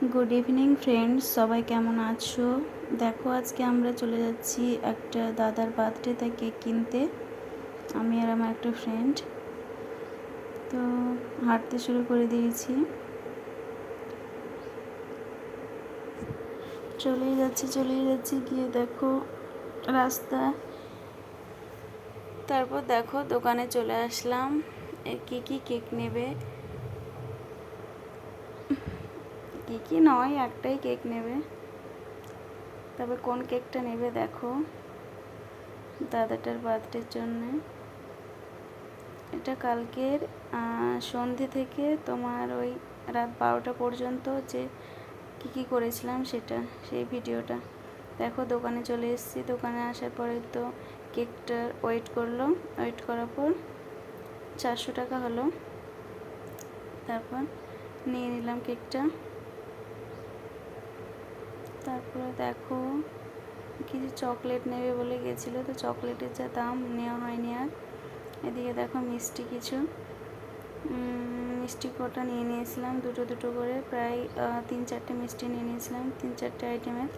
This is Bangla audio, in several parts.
গুড ইভিনিং ফ্রেন্ডস, সবাই কেমন আছো? দেখো, আজকে আমরা চলে যাচ্ছি একটা দাদার বার্থডেতে কেক কিনতে। আমি আর আমার একটা ফ্রেন্ড তো হাঁটতে শুরু করে দিয়েছি। চলেই যাচ্ছি গিয়ে দেখো রাস্তা। তারপর দেখো দোকানে চলে আসলাম। কি কেক নেবে? কি নয়, একটাই কেক নেবে। তবে কোন কেকটা নেবে দেখো, দাদাটার বার্থডের জন্য। এটা কালকের সন্ধে থেকে তোমার ওই রাত 12টা পর্যন্ত যে কী করেছিলাম সেই ভিডিওটা দেখো। দোকানে চলে এসেছি। দোকানে আসার পরে তো কেকটার ওয়েট করার পর 400 টাকা হলো। তারপর নিয়ে নিলাম কেকটা। তারপরে দেখো কিছু চকলেট নেবে বলে গেছিলো, তো চকলেটের যা দাম নেওয়া হয়নি আর। এদিকে দেখো মিষ্টি কটা নিয়ে নিয়েছিলাম, দুটো করে, প্রায় 3-4টে মিষ্টি নিয়ে নিয়েছিলাম, 3-4টে আইটেমের।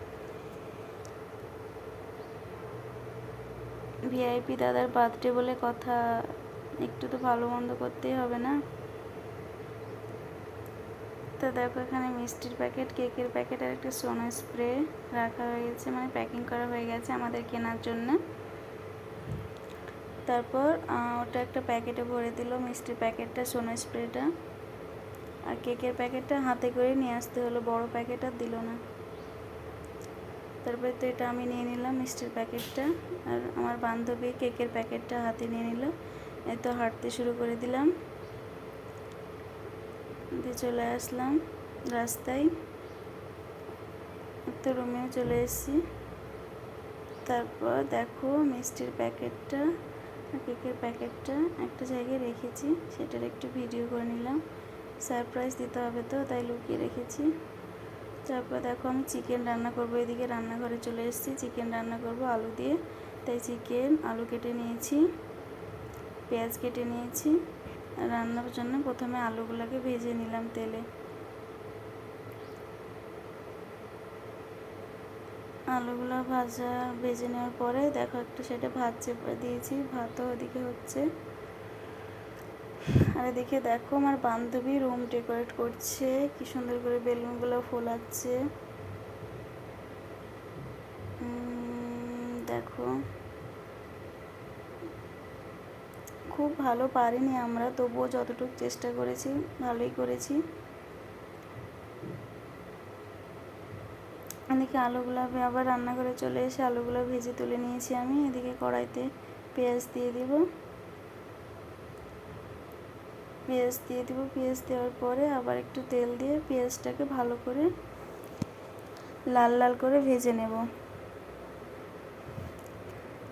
ভিআইপি দাদার বার্থডে বলে কথা, একটু তো ভালো মন্দ করতেই হবে না। তো দেখো এখানে মিষ্টির প্যাকেট, কেকের প্যাকেট আর একটা সোনা স্প্রে রাখা হয়ে গেছে, মানে প্যাকিং করা হয়ে গেছে আমাদের কেনার জন্য। তারপর ওটা একটা প্যাকেটে ভরে দিল, মিষ্টির প্যাকেটটা, সোনা স্প্রেটা। আর কেকের প্যাকেটটা হাতে করে নিয়ে আসতে হলো, বড় প্যাকেট আর দিল না। তারপরে তো এটা আমি নিয়ে নিলাম মিষ্টির প্যাকেটটা, আর আমার বান্ধবী কেকের প্যাকেটটা হাতে নিয়ে নিল। এই তো হাঁটতে শুরু করে দিলাম, দিয়ে চলে আসলাম রাস্তায়। তো রুমেও চলে এসেছি। তারপর দেখো মিষ্টির প্যাকেটটা আর কেকের প্যাকেটটা একটা জায়গায় রেখেছি, সেটার একটু ভিডিও করে নিলাম। সারপ্রাইজ দিতে হবে তো, তাই লুকিয়ে রেখেছি। তারপর দেখো আমি চিকেন রান্না করব, এদিকে রান্নাঘরে চলে এসেছি। চিকেন রান্না করব আলু দিয়ে, তাই আলু কেটে নিয়েছি, পেঁয়াজ কেটে নিয়েছি। রান্নার জন্য প্রথমে আলুগুলোকে ভেজে নিলাম তেলে। আলুগুলো ভেজে নেওয়ার পরে দেখো একটা সেটা ভাত চেপে দিয়েছি, ভাতও ওদিকে হচ্ছে। আর এদিকে দেখো আমার বান্ধবী রুম ডেকোরেট করছে, কি সুন্দর করে বেলুনগুলো ফোলাচ্ছে। দেখো খুব ভালো পারিনি আমরা, তবুও যতটুকু চেষ্টা করেছি ভালোই করেছি। এদিকে আলুগুলো আবার রান্নাঘরে চলে এসে আলুগুলো ভেজে তুলে নিয়েছি আমি। এদিকে কড়াইতে পেঁয়াজ দিয়ে দিব, পেঁয়াজ দেওয়ার পরে আবার একটু তেল দিয়ে পেঁয়াজটাকে ভালো করে লাল করে ভেজে নেব।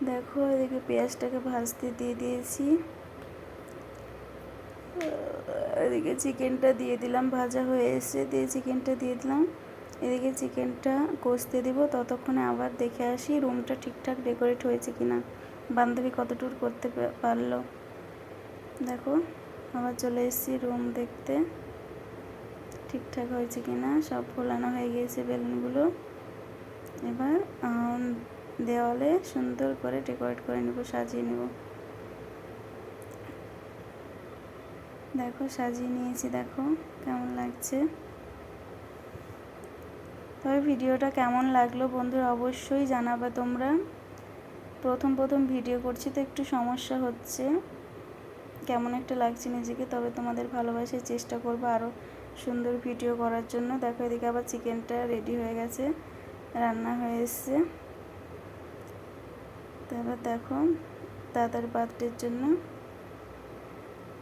দেখো এদিকে পেঁয়াজটাকে ভাজতে দিয়ে দিয়েছি, এদিকে চিকেনটা দিয়ে দিলাম, ভাজা হয়ে এসে দিয়ে চিকেনটা দিয়ে দিলাম। এদিকে চিকেনটা কষতে দিব, ততক্ষণে আবার দেখে আসি রুমটা ঠিকঠাক ডেকোরেট হয়েছে কিনা, বান্ধবী কতটুকু করতে পারলো। দেখো আবার চলে এসেছি রুম দেখতে ঠিকঠাক হয়েছে কিনা, সব ফোলানো হয়ে গিয়েছে বেলুনগুলো। এবার দেওয়ালে সুন্দর করে ডেকোরেট করে নেব, সাজিয়ে নেব। দেখো সাজিয়ে নিয়েছি, দেখো কেমন লাগছে। তবে ভিডিওটা কেমন লাগলো বন্ধুরা অবশ্যই জানাবে তোমরা। প্রথম ভিডিও করছি তো একটু সমস্যা হচ্ছে, কেমন একটা লাগছে নিজেকে। তবে তোমাদের ভালোবাসায় চেষ্টা করবো আরও সুন্দর ভিডিও করার জন্য। দেখো এদিকে আবার চিকেনটা রেডি হয়ে গেছে, রান্না হয়ে এসছে। তারপর দেখো দাদার বার্থডের জন্য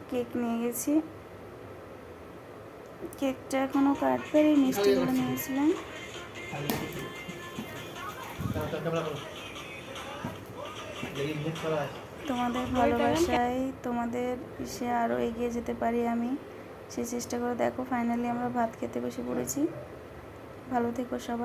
কেক নিয়ে গেছি, কেকটা এখনও কাটবে, এই মিষ্টিগুলো নিয়েছিলাম। তোমাদের ভালোবাসায় তোমাদের সে আরও এগিয়ে যেতে পারি আমি, সে চেষ্টা করে। দেখো ফাইনালি আমরা ভাত খেতে বসে পড়েছি। ভালো থেকো সবাই।